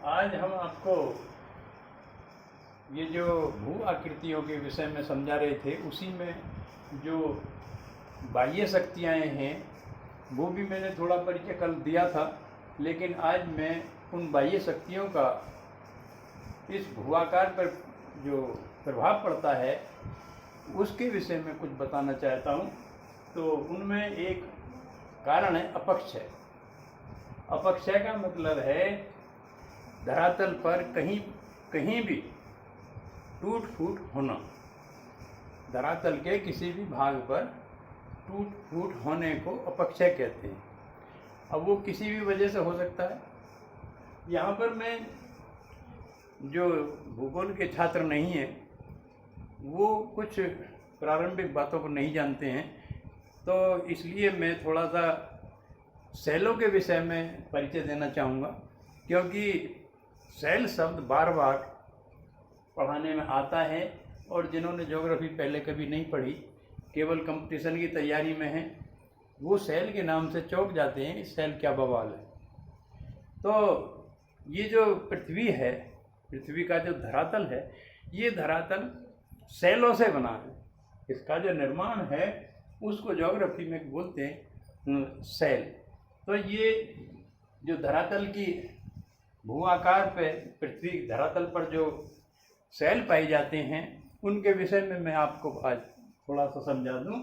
आज हम आपको ये जो भू आकृतियों के विषय में समझा रहे थे, उसी में जो बाह्य शक्तियाँ हैं वो भी मैंने थोड़ा परिचय कल दिया था, लेकिन आज मैं उन बाह्य शक्तियों का इस भूआकार पर जो प्रभाव पड़ता है उसके विषय में कुछ बताना चाहता हूँ। तो उनमें एक कारण है अपक्षय। अपक्षय का मतलब है धरातल पर कहीं कहीं भी टूट फूट होना, धरातल के किसी भी भाग पर टूट फूट होने को अपक्षय कहते हैं। अब वो किसी भी वजह से हो सकता है। यहाँ पर मैं जो भूगोल के छात्र नहीं हैं वो कुछ प्रारंभिक बातों को नहीं जानते हैं, तो इसलिए मैं थोड़ा सा शैलों के विषय में परिचय देना चाहूँगा, क्योंकि शैल शब्द बार बार पढ़ाने में आता है और जिन्होंने ज्योग्राफी पहले कभी नहीं पढ़ी, केवल कंपटीशन की तैयारी में है, वो शैल के नाम से चौंक जाते हैं, शैल क्या बवाल है। तो ये जो पृथ्वी है, पृथ्वी का जो धरातल है, ये धरातल शैलों से बना है। इसका जो निर्माण है उसको ज्योग्राफी में बोलते हैं शैल। तो ये जो धरातल की भू आकार पे पृथ्वी धरातल पर जो शैल पाए जाते हैं उनके विषय में मैं आपको आज थोड़ा सा समझा दूं।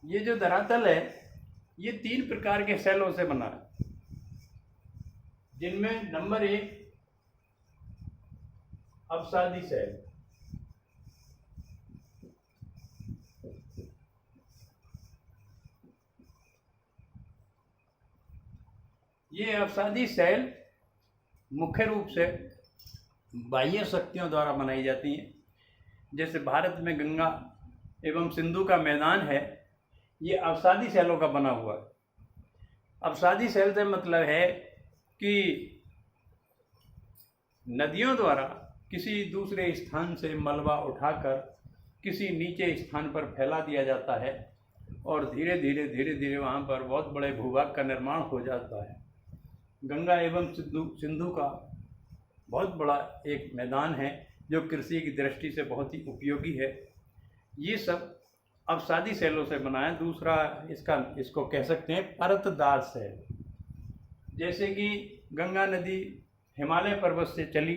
ये जो धरातल है ये 3 प्रकार के शैलों से बना है, जिनमें नंबर 1 अवसादी शैल। ये अवसादी शैल मुख्य रूप से बाह्य शक्तियों द्वारा बनाई जाती हैं। जैसे भारत में गंगा एवं सिंधु का मैदान है, ये अवसादी शैलों का बना हुआ है। अवसादी शैल से मतलब है कि नदियों द्वारा किसी दूसरे स्थान से मलबा उठाकर किसी नीचे स्थान पर फैला दिया जाता है और धीरे धीरे वहाँ पर बहुत बड़े भूभाग का निर्माण हो जाता है। गंगा एवं सिंधु का बहुत बड़ा एक मैदान है जो कृषि की दृष्टि से बहुत ही उपयोगी है। ये सब अवसादी शैलों से बना है। दूसरा इसको कह सकते हैं परतदार शैल। जैसे कि गंगा नदी हिमालय पर्वत से चली,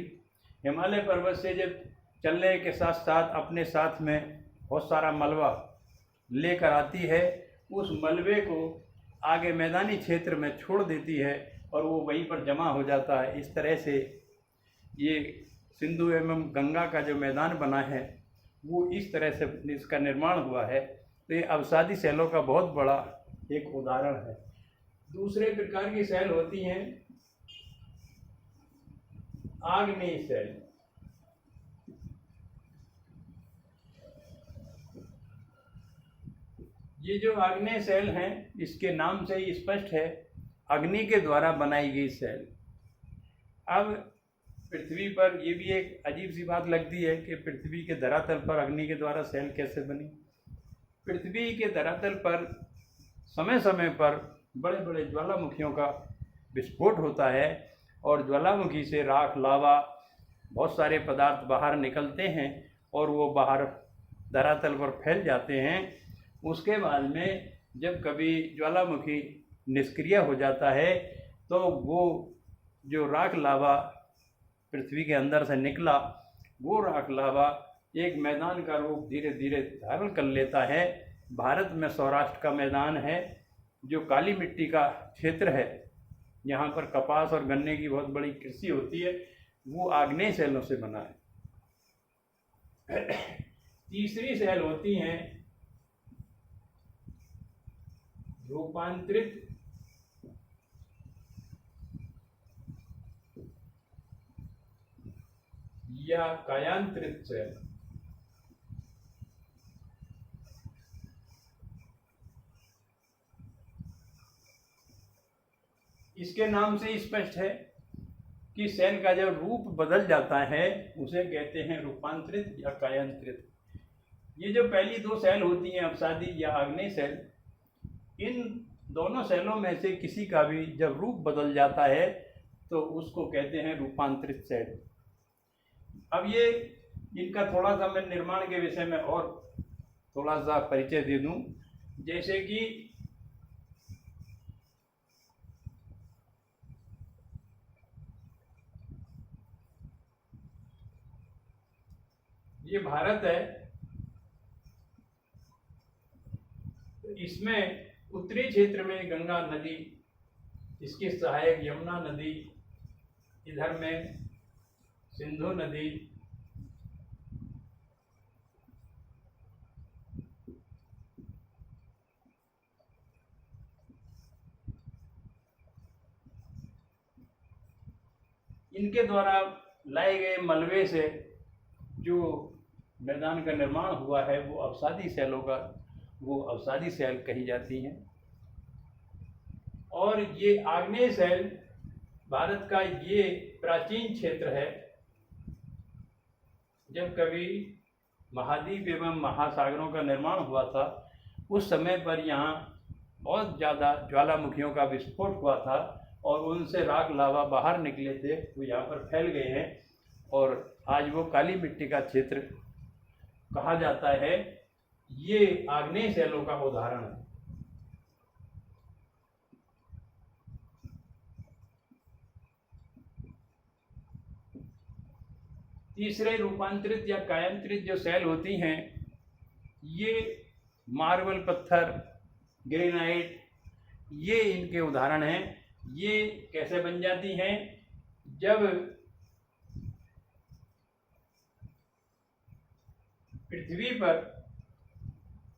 हिमालय पर्वत से जब चलने के साथ साथ अपने साथ में बहुत सारा मलबा लेकर आती है, उस मलबे को आगे मैदानी क्षेत्र में छोड़ देती है और वो वहीं पर जमा हो जाता है। इस तरह से ये सिंधु एवं गंगा का जो मैदान बना है वो इस तरह से इसका निर्माण हुआ है। तो ये अवसादी शैलों का बहुत बड़ा एक उदाहरण है। दूसरे प्रकार की शैल होती हैं आग्नेय शैल। ये जो आग्नेय शैल हैं, इसके नाम से ही स्पष्ट है, अग्नि के द्वारा बनाई गई शैल। अब पृथ्वी पर ये भी एक अजीब सी बात लगती है कि पृथ्वी के धरातल पर अग्नि के द्वारा शैल कैसे बनी। पृथ्वी के धरातल पर समय समय पर बड़े बड़े ज्वालामुखियों का विस्फोट होता है और ज्वालामुखी से राख, लावा, बहुत सारे पदार्थ बाहर निकलते हैं और वो बाहर धरातल पर फैल जाते हैं। उसके बाद में जब कभी ज्वालामुखी निष्क्रिय हो जाता है तो वो जो राख लावा पृथ्वी के अंदर से निकला, वो राख लावा एक मैदान का रूप धीरे धीरे धारण कर लेता है। भारत में सौराष्ट्र का मैदान है जो काली मिट्टी का क्षेत्र है, यहाँ पर कपास और गन्ने की बहुत बड़ी कृषि होती है, वो आग्नेय शैलों से बना है। तीसरी शैल होती हैं रूपांतरित या कायांतरित शैल। इसके नाम से स्पष्ट है कि शैल का जब रूप बदल जाता है उसे कहते हैं रूपांतरित या कायांतरित। ये जो पहली दो सेल होती हैं अपसादी या आग्नेय सेल, इन दोनों सेलों में से किसी का भी जब रूप बदल जाता है तो उसको कहते हैं रूपांतरित सेल। अब ये इनका थोड़ा सा मैं निर्माण के विषय में और थोड़ा सा परिचय दे दूं। जैसे कि ये भारत है, इसमें उत्तरी क्षेत्र में गंगा नदी, इसकी सहायक यमुना नदी, इधर में सिंधु नदी, इनके द्वारा लाए गए मलबे से जो मैदान का निर्माण हुआ है वो अवसादी सेलों का, वो अवसादी सेल कही जाती हैं। और ये आग्नेय सेल भारत का ये प्राचीन क्षेत्र है, जब कभी महाद्वीप एवं महासागरों का निर्माण हुआ था उस समय पर यहाँ बहुत ज़्यादा ज्वालामुखियों का विस्फोट हुआ था और उनसे राख लावा बाहर निकले थे, वो यहाँ पर फैल गए हैं और आज वो काली मिट्टी का क्षेत्र कहा जाता है। ये आग्नेय सेलों का उदाहरण है। तीसरे रूपांतरित या कायांतरित जो सेल होती हैं, ये मार्बल पत्थर, ग्रेनाइट, ये इनके उदाहरण हैं। ये कैसे बन जाती हैं? जब पृथ्वी पर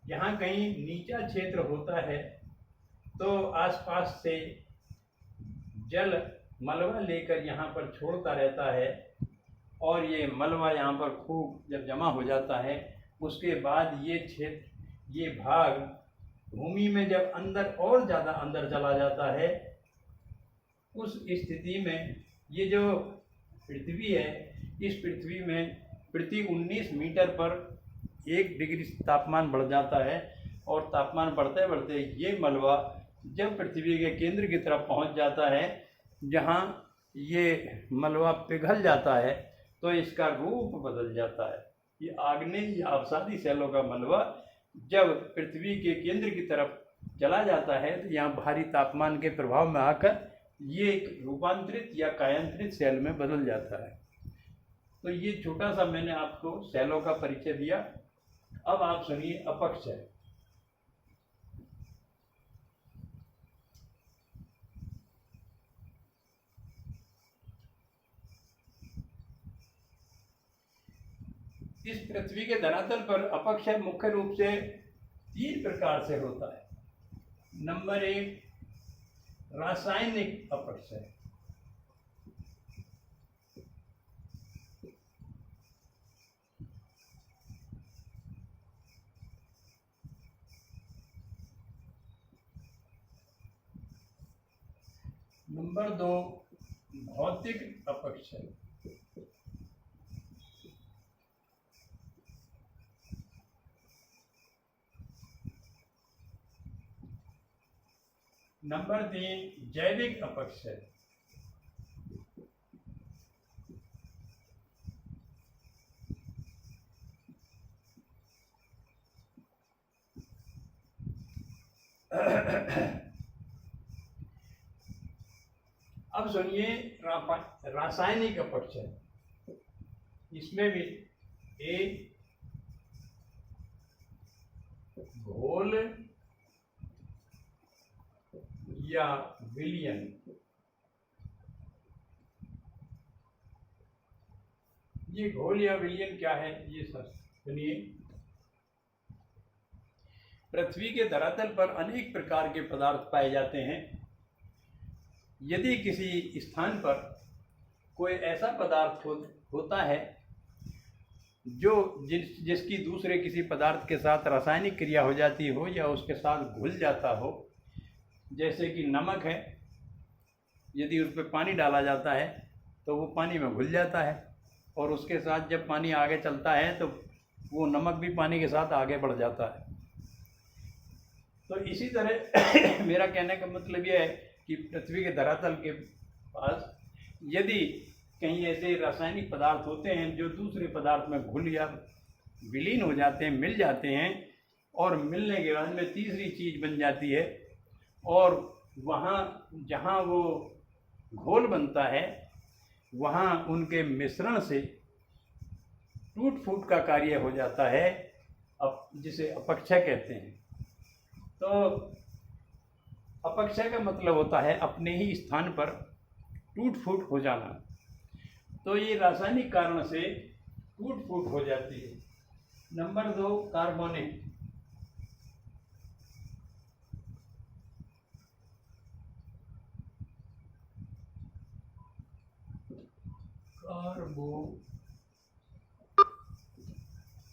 यहाँ कहीं नीचा क्षेत्र होता है तो आसपास से जल मलबा लेकर यहाँ पर छोड़ता रहता है और ये मलबा यहाँ पर खूब जब जमा हो जाता है उसके बाद ये क्षेत्र, ये भाग भूमि में जब अंदर और ज़्यादा अंदर चला जाता है, उस स्थिति में ये जो पृथ्वी है, इस पृथ्वी में प्रति 19 मीटर पर 1 डिग्री तापमान बढ़ जाता है और तापमान बढ़ते बढ़ते ये मलबा जब पृथ्वी के केंद्र की तरफ पहुंच जाता है, जहां ये मलबा पिघल जाता है तो इसका रूप बदल जाता है। ये आग्नेय या अवसादी सेलों का मलबा जब पृथ्वी के केंद्र की तरफ चला जाता है तो यहाँ भारी तापमान के प्रभाव में आकर ये एक रूपांतरित या कायांतरित सेल में बदल जाता है। तो ये छोटा सा मैंने आपको सेलों का परिचय दिया। अब आप सुनिए अपक्ष सेल। इस पृथ्वी के धरातल पर अपक्षय मुख्य रूप से 3 प्रकार से होता है। नंबर 1 रासायनिक अपक्षय। नंबर 2 भौतिक अपक्षय। नंबर 3 जैविक अपक्षय। अब सुनिए रासायनिक अपक्षय। इसमें भी ए घोल या विलयन। ये घोल या विलयन क्या है ये सब सुनिए। पृथ्वी के धरातल पर अनेक प्रकार के पदार्थ पाए जाते हैं। यदि किसी स्थान पर कोई ऐसा पदार्थ होता है जो जिसकी दूसरे किसी पदार्थ के साथ रासायनिक क्रिया हो जाती हो या उसके साथ घुल जाता हो, जैसे कि नमक है, यदि उस पर पानी डाला जाता है तो वो पानी में घुल जाता है और उसके साथ जब पानी आगे चलता है तो वो नमक भी पानी के साथ आगे बढ़ जाता है। तो इसी तरह मेरा कहने का मतलब यह है कि पृथ्वी के धरातल के पास यदि कहीं ऐसे रासायनिक पदार्थ होते हैं जो दूसरे पदार्थ में घुल या विलीन हो जाते हैं, मिल जाते हैं, और मिलने के बाद में तीसरी चीज़ बन जाती है, और वहाँ जहाँ वो घोल बनता है वहाँ उनके मिश्रण से टूट फूट का कार्य हो जाता है, जिसे अपक्षय कहते हैं। तो अपक्षय का मतलब होता है अपने ही स्थान पर टूट फूट हो जाना। तो ये रासायनिक कारण से टूट फूट हो जाती है। Number 2, carbonate. कार्बोनेट